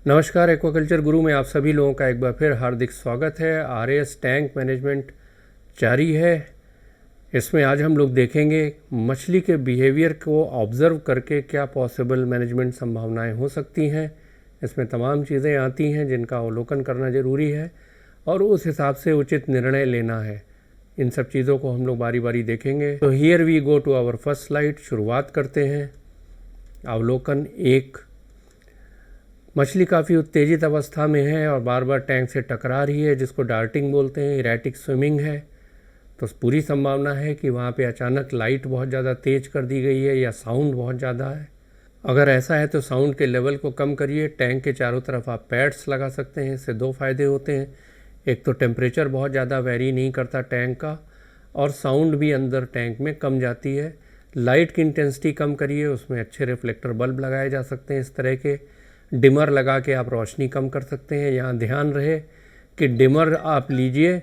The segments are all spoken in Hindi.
नमस्कार, एक्वाकल्चर गुरु में आप सभी लोगों का एक बार फिर हार्दिक स्वागत है। आरएएस टैंक मैनेजमेंट जारी है। इसमें आज हम लोग देखेंगे मछली के बिहेवियर को ऑब्ज़र्व करके क्या पॉसिबल मैनेजमेंट संभावनाएं हो सकती हैं। इसमें तमाम चीज़ें आती हैं जिनका अवलोकन करना ज़रूरी है और उस हिसाब से उचित निर्णय लेना है। इन सब चीज़ों को हम लोग बारी बारी देखेंगे। तो here we go to our first slide. शुरुआत करते हैं। अवलोकन 1। मछली काफ़ी उत्तेजित अवस्था में है और बार बार टैंक से टकरा रही है, जिसको डार्टिंग बोलते हैं। इरेटिक स्विमिंग है, तो पूरी संभावना है कि वहाँ पे अचानक लाइट बहुत ज़्यादा तेज़ कर दी गई है या साउंड बहुत ज़्यादा है। अगर ऐसा है तो साउंड के लेवल को कम करिए। टैंक के चारों तरफ आप पैड्स लगा सकते हैं। इससे दो फायदे होते हैं। एक तो टेम्परेचर बहुत ज़्यादा वेरी नहीं करता टैंक का, और साउंड भी अंदर टैंक में कम जाती है। लाइट की इंटेंसिटी कम करिए। उसमें अच्छे रिफ्लेक्टर बल्ब लगाए जा सकते हैं। इस तरह के डिमर लगा के आप रोशनी कम कर सकते हैं। यहाँ ध्यान रहे कि डिमर आप लीजिए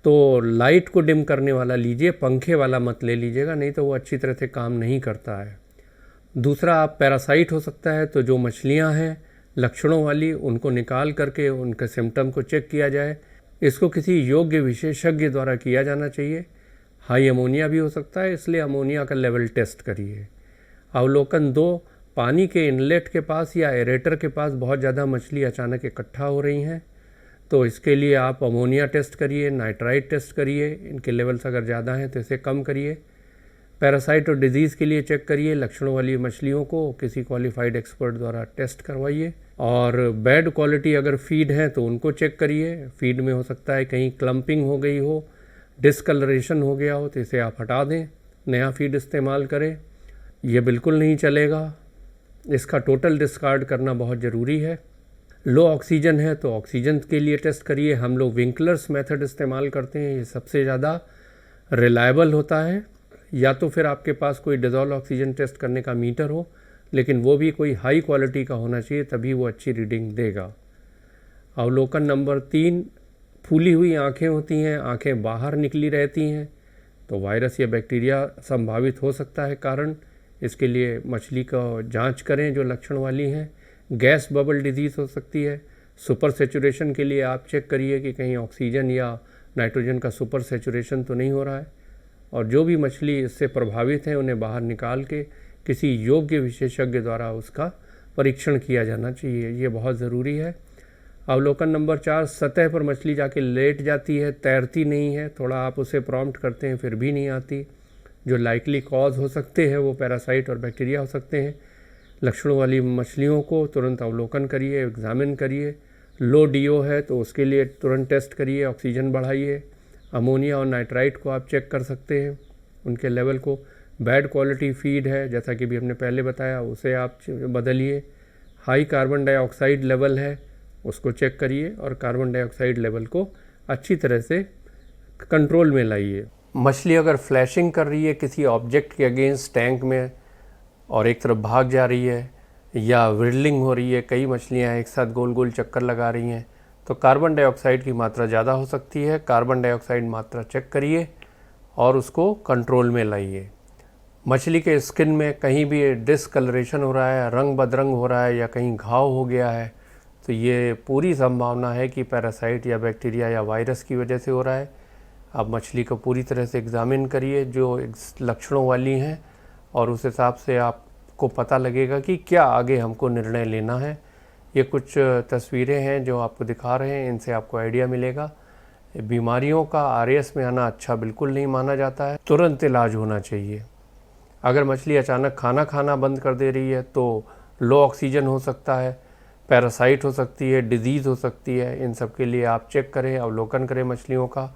तो लाइट को डिम करने वाला लीजिए, पंखे वाला मत ले लीजिएगा, नहीं तो वो अच्छी तरह से काम नहीं करता है। दूसरा, आप पैरासाइट हो सकता है, तो जो मछलियाँ हैं लक्षणों वाली, उनको निकाल करके उनके सिम्टम को चेक किया जाए। इसको किसी योग्य विशेषज्ञ द्वारा किया जाना चाहिए। हाई अमोनिया भी हो सकता है, इसलिए अमोनिया का लेवल टेस्ट करिए। अवलोकन 2। पानी के इनलेट के पास या एरेटर के पास बहुत ज़्यादा मछली अचानक इकट्ठा हो रही हैं, तो इसके लिए आप अमोनिया टेस्ट करिए, नाइट्राइट टेस्ट करिए। इनके लेवल्स अगर ज़्यादा हैं तो इसे कम करिए। पैरासाइट और डिजीज़ के लिए चेक करिए। लक्षणों वाली मछलियों को किसी क्वालिफाइड एक्सपर्ट द्वारा टेस्ट करवाइए। और बैड क्वालिटी अगर फीड है तो उनको चेक करिए। फीड में हो सकता है कहीं क्लम्पिंग हो गई हो, डिस्कलरेशन हो गया हो, तो इसे आप हटा दें, नया फीड इस्तेमाल करें। ये बिल्कुल नहीं चलेगा, इसका टोटल डिस्कार्ड करना बहुत ज़रूरी है। लो ऑक्सीजन है तो ऑक्सीजन के लिए टेस्ट करिए। हम लोग विंकलर्स मेथड इस्तेमाल करते हैं, ये सबसे ज़्यादा रिलायबल होता है। या तो फिर आपके पास कोई डिज़ोल्व ऑक्सीजन टेस्ट करने का मीटर हो, लेकिन वो भी कोई हाई क्वालिटी का होना चाहिए, तभी वो अच्छी रीडिंग देगा। अवलोकन नंबर 3। फूली हुई आँखें होती हैं, आँखें बाहर निकली रहती हैं, तो वायरस या बैक्टीरिया संभावित हो सकता है कारण। इसके लिए मछली का जांच करें जो लक्षण वाली हैं। गैस बबल डिजीज़ हो सकती है। सुपर सेचुरेशन के लिए आप चेक करिए कि कहीं ऑक्सीजन या नाइट्रोजन का सुपर सेचुरेशन तो नहीं हो रहा है। और जो भी मछली इससे प्रभावित हैं उन्हें बाहर निकाल के किसी योग्य विशेषज्ञ द्वारा उसका परीक्षण किया जाना चाहिए, ये बहुत ज़रूरी है। अवलोकन नंबर 4। सतह पर मछली जाके लेट जाती है, तैरती नहीं है। थोड़ा आप उसे प्रॉम्प्ट करते हैं फिर भी नहीं आती। जो लाइकली कॉज हो सकते हैं वो पैरासाइट और बैक्टीरिया हो सकते हैं। लक्षणों वाली मछलियों को तुरंत अवलोकन करिए, एग्जामिन करिए। लो डीओ है तो उसके लिए तुरंत टेस्ट करिए, ऑक्सीजन बढ़ाइए। अमोनिया और नाइट्राइट को आप चेक कर सकते हैं, उनके लेवल को। बैड क्वालिटी फीड है, जैसा कि भी हमने पहले बताया, उसे आप बदलिए। हाई कार्बन डाइऑक्साइड लेवल है, उसको चेक करिए और कार्बन डाइऑक्साइड लेवल को अच्छी तरह से कंट्रोल में लाइए। मछली अगर फ्लैशिंग कर रही है किसी ऑब्जेक्ट के अगेंस्ट टैंक में और एक तरफ भाग जा रही है, या विरलिंग हो रही है, कई मछलियां एक साथ गोल गोल चक्कर लगा रही हैं, तो कार्बन डाइऑक्साइड की मात्रा ज़्यादा हो सकती है। कार्बन डाइऑक्साइड मात्रा चेक करिए और उसको कंट्रोल में लाइए। मछली के स्किन में कहीं भी डिसकलरेशन हो रहा है, रंग बदरंग हो रहा है या कहीं घाव हो गया है, तो ये पूरी संभावना है कि पैरासाइट या बैक्टीरिया या वायरस की वजह से हो रहा है। आप मछली को पूरी तरह से एग्ज़ामिन करिए जो लक्षणों वाली हैं, और उस हिसाब से आपको पता लगेगा कि क्या आगे हमको निर्णय लेना है। ये कुछ तस्वीरें हैं जो आपको दिखा रहे हैं, इनसे आपको आइडिया मिलेगा। बीमारियों का आरएएस में आना अच्छा बिल्कुल नहीं माना जाता है, तुरंत इलाज होना चाहिए। अगर मछली अचानक खाना खाना बंद कर दे रही है तो लो ऑक्सीजन हो सकता है, पैरासाइट हो सकती है, डिजीज़ हो सकती है। इन सब के लिए आप चेक करें, अवलोकन करें मछलियों का,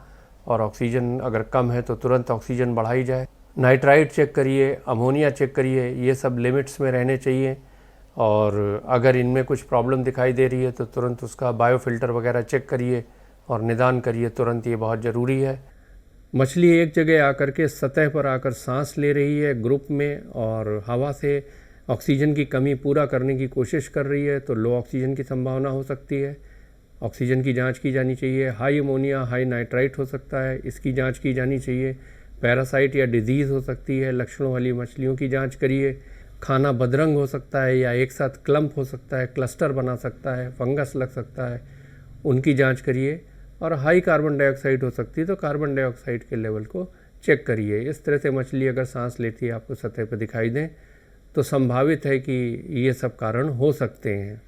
और ऑक्सीजन अगर कम है तो तुरंत ऑक्सीजन बढ़ाई जाए। नाइट्राइट चेक करिए, अमोनिया चेक करिए, ये सब लिमिट्स में रहने चाहिए। और अगर इनमें कुछ प्रॉब्लम दिखाई दे रही है तो तुरंत उसका बायोफिल्टर वगैरह चेक करिए और निदान करिए तुरंत, ये बहुत ज़रूरी है। मछली एक जगह आकर के सतह पर आकर सांस ले रही है ग्रुप में और हवा से ऑक्सीजन की कमी पूरा करने की कोशिश कर रही है, तो लो ऑक्सीजन की संभावना हो सकती है। ऑक्सीजन की जांच की जानी चाहिए। हाई अमोनिया, हाई नाइट्राइट हो सकता है, इसकी जांच की जानी चाहिए। पैरासाइट या डिजीज़ हो सकती है, लक्षणों वाली मछलियों की जांच करिए। खाना बदरंग हो सकता है या एक साथ क्लम्प हो सकता है, क्लस्टर बना सकता है, फंगस लग सकता है, उनकी जांच करिए। और हाई कार्बन डाइऑक्साइड हो सकती है तो कार्बन डाइऑक्साइड के लेवल को चेक करिए। इस तरह से मछली अगर सांस लेती है आपको सतह पर दिखाई दें तो संभावित है कि ये सब कारण हो सकते हैं।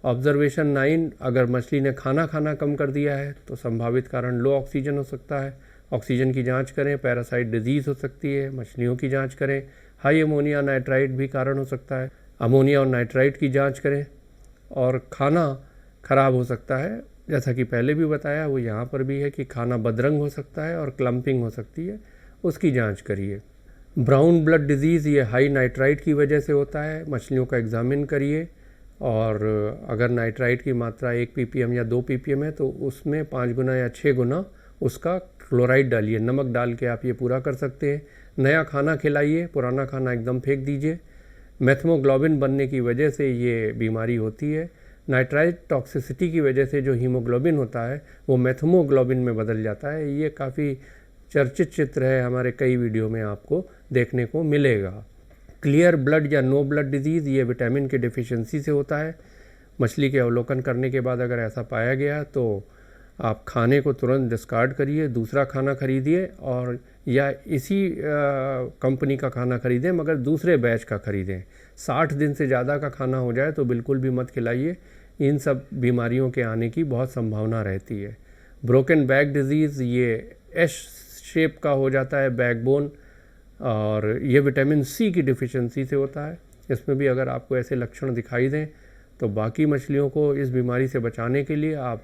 ऑब्जर्वेशन 9, अगर मछली ने खाना खाना कम कर दिया है तो संभावित कारण लो ऑक्सीजन हो सकता है। ऑक्सीजन की जांच करें। पैरासाइट डिजीज़ हो सकती है, मछलियों की जांच करें। हाई अमोनिया नाइट्राइट भी कारण हो सकता है, अमोनिया और नाइट्राइट की जांच करें। और खाना खराब हो सकता है, जैसा कि पहले भी बताया वो यहाँ पर भी है कि खाना बदरंग हो सकता है और क्लम्पिंग हो सकती है, उसकी जांच करिए। ब्राउन ब्लड डिजीज़ ये हाई नाइट्राइट की वजह से होता है, मछलियों का एग्ज़ामिन करिए। और अगर नाइट्राइट की मात्रा 1 ppm या 2 ppm है तो उसमें 5 गुना या 6 गुना उसका क्लोराइड डालिए। नमक डाल के आप ये पूरा कर सकते हैं। नया खाना खिलाइए, पुराना खाना एकदम फेंक दीजिए। मेथमोग्लोबिन बनने की वजह से ये बीमारी होती है। नाइट्राइट टॉक्सिसिटी की वजह से जो हीमोग्लोबिन होता है वो मेथमोग्लोबिन में बदल जाता है। ये काफ़ी चर्चित चित्र है, हमारे कई वीडियो में आपको देखने को मिलेगा। क्लियर ब्लड या नो ब्लड डिजीज़ ये विटामिन की डिफिशियंसी से होता है। मछली के अवलोकन करने के बाद अगर ऐसा पाया गया तो आप खाने को तुरंत डिस्कार्ड करिए, दूसरा खाना खरीदिए और या इसी कंपनी का खाना खरीदें मगर दूसरे बैच का खरीदें। 60 दिन से ज़्यादा का खाना हो जाए तो बिल्कुल भी मत खिलाइए, इन सब बीमारियों के आने की बहुत संभावना रहती है। ब्रोकन बैक डिजीज़ ये एश शेप का हो जाता है बैकबोन, और ये विटामिन सी की डिफिशियंसी से होता है। इसमें भी अगर आपको ऐसे लक्षण दिखाई दें तो बाकी मछलियों को इस बीमारी से बचाने के लिए आप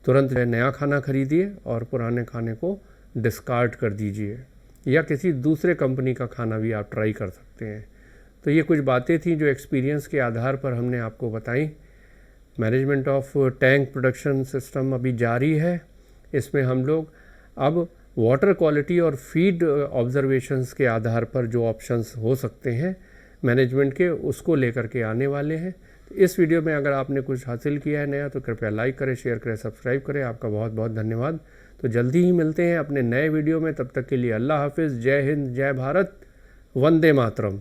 तुरंत नया खाना खरीदिए और पुराने खाने को डिस्कार्ड कर दीजिए, या किसी दूसरे कंपनी का खाना भी आप ट्राई कर सकते हैं। तो ये कुछ बातें थी जो एक्सपीरियंस के आधार पर हमने आपको बताई। Management of tank production system अभी जारी है। इसमें हम लोग अब वाटर क्वालिटी और फीड ऑब्जर्वेशंस के आधार पर जो ऑप्शंस हो सकते हैं मैनेजमेंट के, उसको लेकर के आने वाले हैं। तो इस वीडियो में अगर आपने कुछ हासिल किया है नया तो कृपया लाइक करें, शेयर करें, सब्सक्राइब करें। आपका बहुत बहुत धन्यवाद। तो जल्दी ही मिलते हैं अपने नए वीडियो में। तब तक के लिए अल्लाह हाफिज़। जय हिंद, जय भारत, वंदे मातरम।